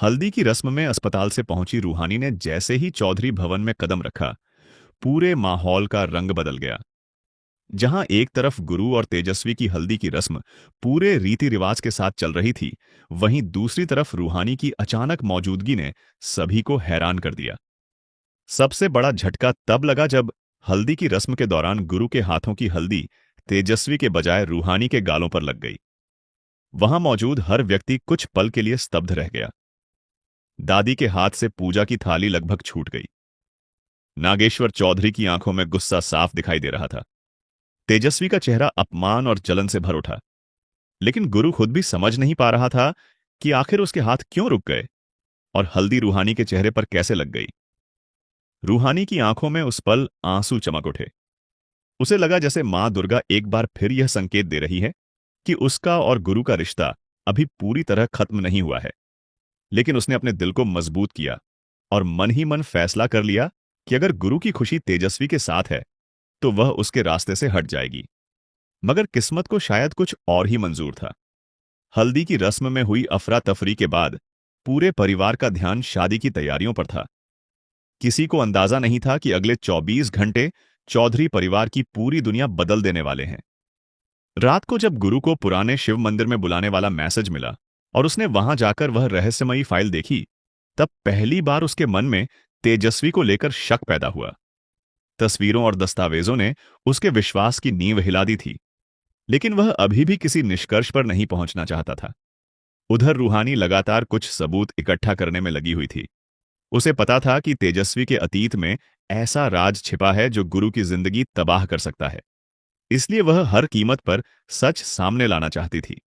हल्दी की रस्म में अस्पताल से पहुंची रूहानी ने जैसे ही चौधरी भवन में कदम रखा, पूरे माहौल का रंग बदल गया। जहां एक तरफ गुरु और तेजस्वी की हल्दी की रस्म पूरे रीति रिवाज के साथ चल रही थी, वहीं दूसरी तरफ रूहानी की अचानक मौजूदगी ने सभी को हैरान कर दिया। सबसे बड़ा झटका तब लगा जब हल्दी की रस्म के दौरान गुरु के हाथों की हल्दी तेजस्वी के बजाय रूहानी के गालों पर लग गई। वहां मौजूद हर व्यक्ति कुछ पल के लिए स्तब्ध रह गया। दादी के हाथ से पूजा की थाली लगभग छूट गई। नागेश्वर चौधरी की आंखों में गुस्सा साफ दिखाई दे रहा था। तेजस्वी का चेहरा अपमान और जलन से भर उठा। लेकिन गुरु खुद भी समझ नहीं पा रहा था कि आखिर उसके हाथ क्यों रुक गए और हल्दी रूहानी के चेहरे पर कैसे लग गई। रूहानी की आंखों में उस पल आंसू चमक उठे। उसे लगा जैसे मां दुर्गा एक बार फिर यह संकेत दे रही है कि उसका और गुरु का रिश्ता अभी पूरी तरह खत्म नहीं हुआ है। लेकिन उसने अपने दिल को मजबूत किया और मन ही मन फैसला कर लिया कि अगर गुरु की खुशी तेजस्वी के साथ है तो वह उसके रास्ते से हट जाएगी। मगर किस्मत को शायद कुछ और ही मंजूर था। हल्दी की रस्म में हुई अफरा तफरी के बाद पूरे परिवार का ध्यान शादी की तैयारियों पर था। किसी को अंदाजा नहीं था कि अगले 24 घंटे चौधरी परिवार की पूरी दुनिया बदल देने वाले हैं। रात को जब गुरु को पुराने शिव मंदिर में बुलाने वाला मैसेज मिला और उसने वहां जाकर वह रहस्यमयी फाइल देखी, तब पहली बार उसके मन में तेजस्वी को लेकर शक पैदा हुआ। तस्वीरों और दस्तावेजों ने उसके विश्वास की नींव हिला दी थी, लेकिन वह अभी भी किसी निष्कर्ष पर नहीं पहुंचना चाहता था। उधर रूहानी लगातार कुछ सबूत इकट्ठा करने में लगी हुई थी। उसे पता था कि तेजस्वी के अतीत में ऐसा राज छिपा है जो गुरु की जिंदगी तबाह कर सकता है। इसलिए वह हर कीमत पर सच सामने लाना चाहती थी।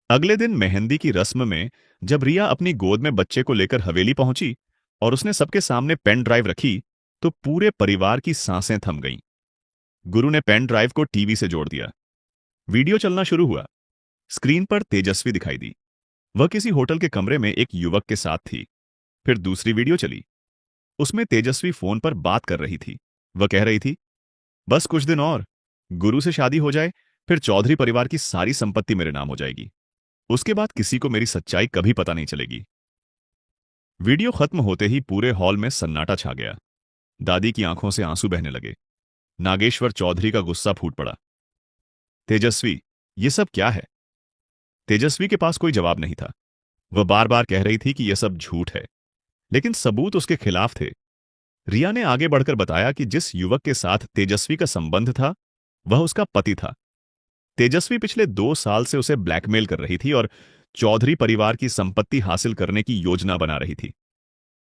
अगले दिन मेहंदी की रस्म में जब रिया अपनी गोद में बच्चे को लेकर हवेली पहुंची और उसने सबके सामने पेन ड्राइव रखी, तो पूरे परिवार की सांसें थम गईं। गुरु ने पेन ड्राइव को टीवी से जोड़ दिया। वीडियो चलना शुरू हुआ। स्क्रीन पर तेजस्वी दिखाई दी। वह किसी होटल के कमरे में एक युवक के साथ थी। फिर दूसरी वीडियो चली। उसमें तेजस्वी फोन पर बात कर रही थी। वह कह रही थी, बस कुछ दिन और, गुरु से शादी हो जाए, फिर चौधरी परिवार की सारी संपत्ति मेरे नाम हो जाएगी। उसके बाद किसी को मेरी सच्चाई कभी पता नहीं चलेगी। वीडियो खत्म होते ही पूरे हॉल में सन्नाटा छा गया। दादी की आंखों से आंसू बहने लगे। नागेश्वर चौधरी का गुस्सा फूट पड़ा। तेजस्वी, ये सब क्या है? तेजस्वी के पास कोई जवाब नहीं था। वह बार बार कह रही थी कि यह सब झूठ है, लेकिन सबूत उसके खिलाफ थे। रिया ने आगे बढ़कर बताया कि जिस युवक के साथ तेजस्वी का संबंध था, वह उसका पति था। तेजस्वी पिछले 2 साल से उसे ब्लैकमेल कर रही थी और चौधरी परिवार की संपत्ति हासिल करने की योजना बना रही थी।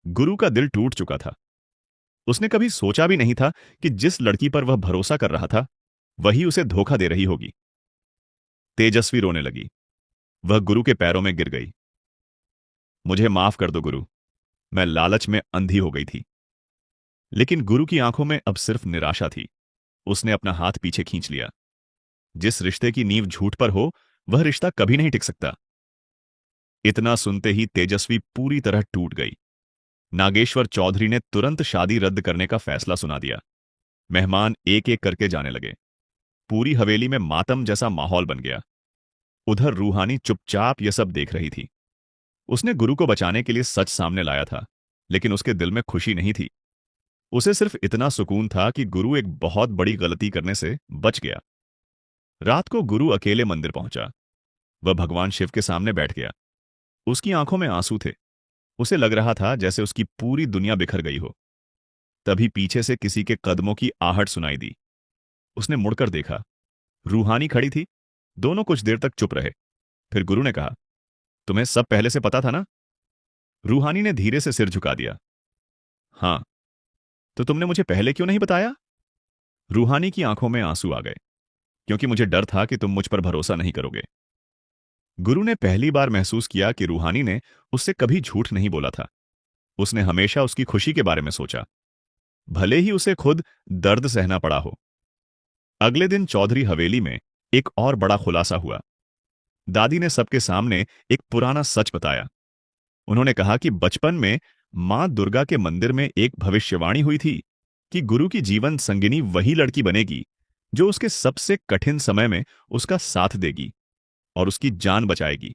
गुरु का दिल टूट चुका था। उसने कभी सोचा भी नहीं था कि जिस लड़की पर वह भरोसा कर रहा था, वही उसे धोखा दे रही होगी। तेजस्वी रोने लगी। वह गुरु के पैरों में गिर गई। मुझे माफ कर दो गुरु, मैं लालच में अंधी हो गई थी। लेकिन गुरु की आंखों में अब सिर्फ निराशा थी। उसने अपना हाथ पीछे खींच लिया। जिस रिश्ते की नींव झूठ पर हो, वह रिश्ता कभी नहीं टिक सकता। इतना सुनते ही तेजस्वी पूरी तरह टूट गई। नागेश्वर चौधरी ने तुरंत शादी रद्द करने का फैसला सुना दिया। मेहमान एक एक करके जाने लगे। पूरी हवेली में मातम जैसा माहौल बन गया। उधर रूहानी चुपचाप यह सब देख रही थी। उसने गुरु को बचाने के लिए सच सामने लाया था, लेकिन उसके दिल में खुशी नहीं थी। उसे सिर्फ इतना सुकून था कि गुरु एक बहुत बड़ी गलती करने से बच गया। रात को गुरु अकेले मंदिर पहुंचा। वह भगवान शिव के सामने बैठ गया। उसकी आंखों में आंसू थे। उसे लग रहा था जैसे उसकी पूरी दुनिया बिखर गई हो। तभी पीछे से किसी के कदमों की आहट सुनाई दी। उसने मुड़कर देखा। रूहानी खड़ी थी। दोनों कुछ देर तक चुप रहे। फिर गुरु ने कहा, तुम्हें सब पहले से पता था ना? रूहानी ने धीरे से सिर झुका दिया। हाँ। तो तुमने मुझे पहले क्यों नहीं बताया? रूहानी की आंखों में आंसू आ गए। क्योंकि मुझे डर था कि तुम मुझ पर भरोसा नहीं करोगे। गुरु ने पहली बार महसूस किया कि रूहानी ने उससे कभी झूठ नहीं बोला था। उसने हमेशा उसकी खुशी के बारे में सोचा, भले ही उसे खुद दर्द सहना पड़ा हो। अगले दिन चौधरी हवेली में एक और बड़ा खुलासा हुआ। दादी ने सबके सामने एक पुराना सच बताया। उन्होंने कहा कि बचपन में मां दुर्गा के मंदिर में एक भविष्यवाणी हुई थी कि गुरु की जीवन संगिनी वही लड़की बनेगी जो उसके सबसे कठिन समय में उसका साथ देगी और उसकी जान बचाएगी।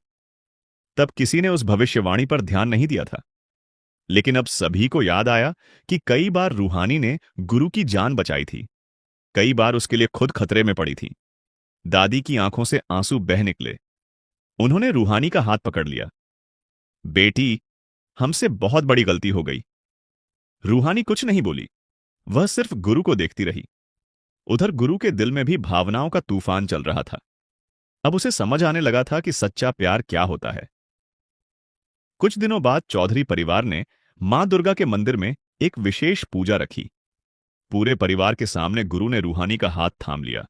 तब किसी ने उस भविष्यवाणी पर ध्यान नहीं दिया था। लेकिन अब सभी को याद आया कि कई बार रूहानी ने गुरु की जान बचाई थी, कई बार उसके लिए खुद खतरे में पड़ी थी। दादी की आंखों से आंसू बह निकले। उन्होंने रूहानी का हाथ पकड़ लिया। बेटी, हमसे बहुत बड़ी गलती हो गई। रूहानी कुछ नहीं बोली, वह सिर्फ गुरु को देखती रही। उधर गुरु के दिल में भी भावनाओं का तूफान चल रहा था। अब उसे समझ आने लगा था कि सच्चा प्यार क्या होता है। कुछ दिनों बाद चौधरी परिवार ने मां दुर्गा के मंदिर में एक विशेष पूजा रखी। पूरे परिवार के सामने गुरु ने रूहानी का हाथ थाम लिया।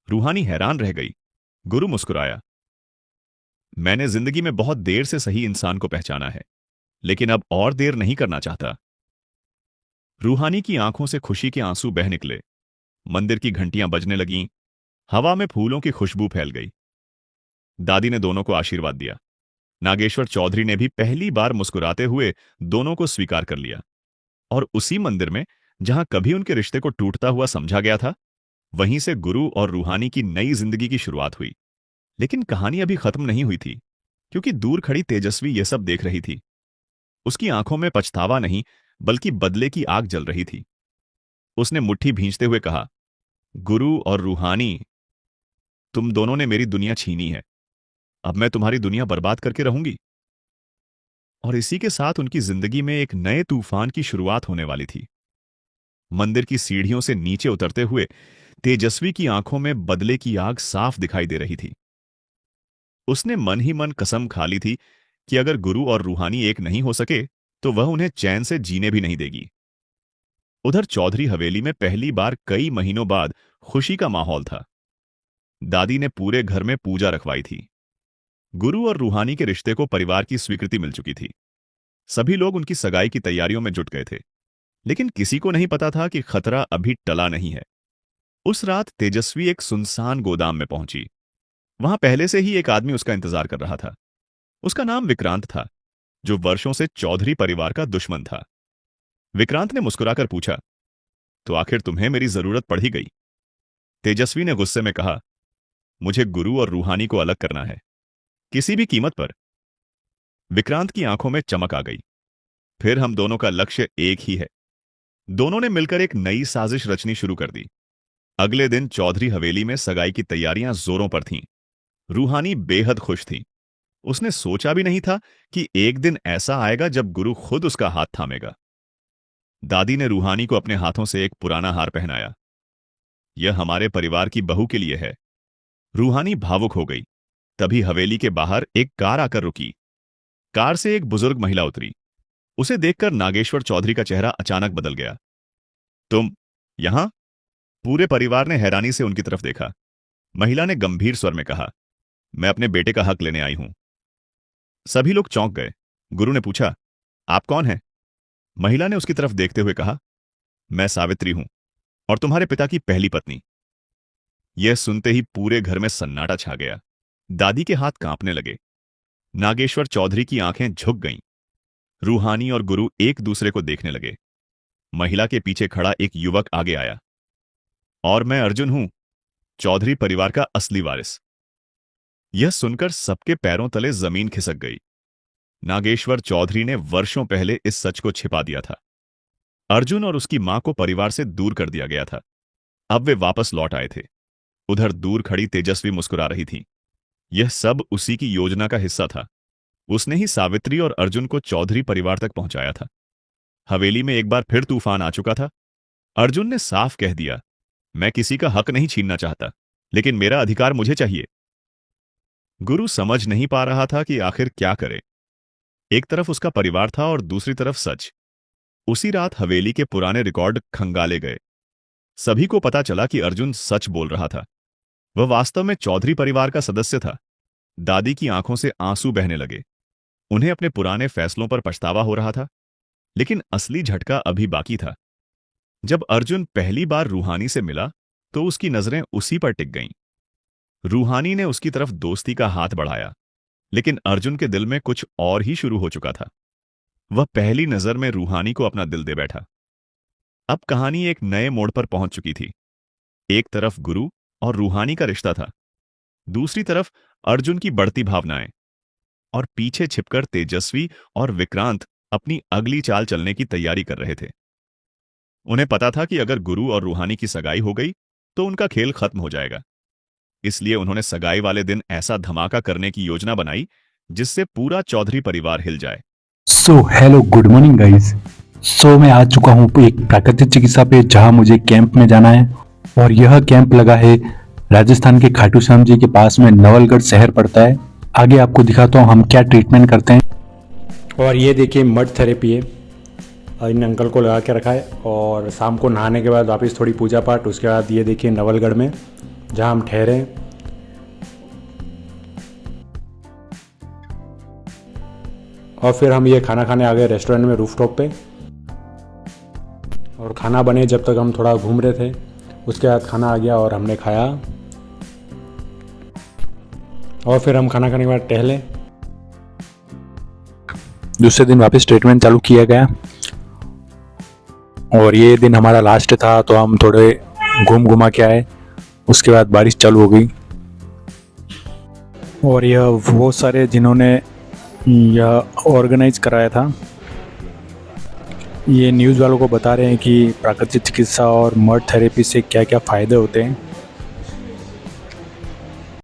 रूहानी हैरान रह गई। गुरु मुस्कुराया। मैंने जिंदगी में बहुत देर से सही इंसान को पहचाना है, लेकिन अब और देर नहीं करना चाहता। रूहानी की आंखों से खुशी के आंसू बह निकले। मंदिर की घंटियां बजने लगीं। हवा में फूलों की खुशबू फैल गई। दादी ने दोनों को आशीर्वाद दिया। नागेश्वर चौधरी ने भी पहली बार मुस्कुराते हुए दोनों को स्वीकार कर लिया। और उसी मंदिर में, जहां कभी उनके रिश्ते को टूटता हुआ समझा गया था, वहीं से गुरु और रूहानी की नई जिंदगी की शुरुआत हुई। लेकिन कहानी अभी खत्म नहीं हुई थी, क्योंकि दूर खड़ी तेजस्वी यह सब देख रही थी। उसकी आंखों में पछतावा नहीं, बल्कि बदले की आग जल रही थी। उसने मुट्ठी भींचते हुए कहा, गुरु और रूहानी, तुम दोनों ने मेरी दुनिया छीनी है। अब मैं तुम्हारी दुनिया बर्बाद करके रहूंगी। और इसी के साथ उनकी जिंदगी में एक नए तूफान की शुरुआत होने वाली थी। मंदिर की सीढ़ियों से नीचे उतरते हुए तेजस्वी की आंखों में बदले की आग साफ दिखाई दे रही थी। उसने मन ही मन कसम खा ली थी कि अगर गुरु और रूहानी एक नहीं हो सके, तो वह उन्हें चैन से जीने भी नहीं देगी। उधर चौधरी हवेली में पहली बार कई महीनों बाद खुशी का माहौल था। दादी ने पूरे घर में पूजा रखवाई थी। गुरु और रूहानी के रिश्ते को परिवार की स्वीकृति मिल चुकी थी। सभी लोग उनकी सगाई की तैयारियों में जुट गए थे। लेकिन किसी को नहीं पता था कि खतरा अभी टला नहीं है। उस रात तेजस्वी एक सुनसान गोदाम में पहुंची। वहां पहले से ही एक आदमी उसका इंतजार कर रहा था। उसका नाम विक्रांत था, जो वर्षों से चौधरी परिवार का दुश्मन था। विक्रांत ने मुस्कुराकर पूछा, तो आखिर तुम्हें मेरी जरूरत पड़ ही गई? तेजस्वी ने गुस्से में कहा, मुझे गुरु और रूहानी को अलग करना है, किसी भी कीमत पर। विक्रांत की आंखों में चमक आ गई। फिर हम दोनों का लक्ष्य एक ही है। दोनों ने मिलकर एक नई साजिश रचनी शुरू कर दी। अगले दिन चौधरी हवेली में सगाई की तैयारियां जोरों पर थीं। रूहानी बेहद खुश थी। उसने सोचा भी नहीं था कि एक दिन ऐसा आएगा जब गुरु खुद उसका हाथ थामेगा। दादी ने रूहानी को अपने हाथों से एक पुराना हार पहनाया। यह हमारे परिवार की बहू के लिए है। रूहानी भावुक हो गई। तभी हवेली के बाहर एक कार आकर रुकी। कार से एक बुजुर्ग महिला उतरी। उसे देखकर नागेश्वर चौधरी का चेहरा अचानक बदल गया। तुम यहां? पूरे परिवार ने हैरानी से उनकी तरफ देखा। महिला ने गंभीर स्वर में कहा, मैं अपने बेटे का हक लेने आई हूं। सभी लोग चौंक गए। गुरु ने पूछा, आप कौन हैं? महिला ने उसकी तरफ देखते हुए कहा, मैं सावित्री हूं, और तुम्हारे पिता की पहली पत्नी। यह सुनते ही पूरे घर में सन्नाटा छा गया। दादी के हाथ कांपने लगे। नागेश्वर चौधरी की आंखें झुक गईं। रूहानी और गुरु एक दूसरे को देखने लगे। महिला के पीछे खड़ा एक युवक आगे आया। और मैं अर्जुन हूं, चौधरी परिवार का असली वारिस। यह सुनकर सबके पैरों तले जमीन खिसक गई। नागेश्वर चौधरी ने वर्षों पहले इस सच को छिपा दिया था। अर्जुन और उसकी मां को परिवार से दूर कर दिया गया था। अब वे वापस लौट आए थे। उधर दूर खड़ी तेजस्वी मुस्कुरा रही थी। यह सब उसी की योजना का हिस्सा था। उसने ही सावित्री और अर्जुन को चौधरी परिवार तक पहुंचाया था। हवेली में एक बार फिर तूफान आ चुका था। अर्जुन ने साफ कह दिया, मैं किसी का हक नहीं छीनना चाहता, लेकिन मेरा अधिकार मुझे चाहिए। गुरु समझ नहीं पा रहा था कि आखिर क्या करे। एक तरफ उसका परिवार था और दूसरी तरफ सच। उसी रात हवेली के पुराने रिकॉर्ड खंगाले गए। सभी को पता चला कि अर्जुन सच बोल रहा था। वह वास्तव में चौधरी परिवार का सदस्य था। दादी की आंखों से आंसू बहने लगे। उन्हें अपने पुराने फैसलों पर पछतावा हो रहा था। लेकिन असली झटका अभी बाकी था। जब अर्जुन पहली बार रूहानी से मिला, तो उसकी नजरें उसी पर टिक गईं। रूहानी ने उसकी तरफ दोस्ती का हाथ बढ़ाया, लेकिन अर्जुन के दिल में कुछ और ही शुरू हो चुका था। वह पहली नजर में रूहानी को अपना दिल दे बैठा। अब कहानी एक नए मोड़ पर पहुंच चुकी थी। एक तरफ गुरु और रूहानी का रिश्ता था, दूसरी तरफ अर्जुन की बढ़ती भावनाएं। और पीछे छिपकर तेजस्वी और विक्रांत अपनी अगली चाल चलने की तैयारी कर रहे थे। उन्हें पता था कि अगर गुरु और रूहानी की सगाई हो गई तो उनका खेल खत्म हो जाएगा। इसलिए उन्होंने सगाई वाले दिन ऐसा धमाका करने की योजना बनाई जिससे पूरा चौधरी परिवार हिल जाए। So hello good morning guys. So मैं आ चुका हूँ एक प्राकृतिक चिकित्सा पे जहाँ मुझे कैंप में जाना है और यह कैंप लगा है राजस्थान के खाटू श्याम जी के पास में नवलगढ़ शहर पड़ता है। आगे आपको दिखाता हूँ हम क्या ट्रीटमेंट करते हैं। और ये देखिए मड थेरेपी है, इन अंकल को लगा के रखा है और शाम को नहाने के बाद वापस थोड़ी पूजा पाठ, उसके बाद ये देखिए नवलगढ़ में जहाँ हम ठहरे हैं। और फिर हम ये खाना खाने आ गए रेस्टोरेंट में रूफटॉप पे और खाना बने जब तक हम थोड़ा घूम रहे थे। उसके बाद खाना आ गया और हमने खाया और फिर हम खाना खाने के बाद टहले। दूसरे दिन वापस ट्रीटमेंट चालू किया गया और ये दिन हमारा लास्ट था तो हम थोड़े घुमा के आए। उसके बाद बारिश चालू हो गई और यह वो सारे जिन्होंने यह ऑर्गेनाइज कराया था ये न्यूज़ वालों को बता रहे हैं कि प्राकृतिक चिकित्सा और मड थेरेपी से क्या क्या फ़ायदे होते हैं।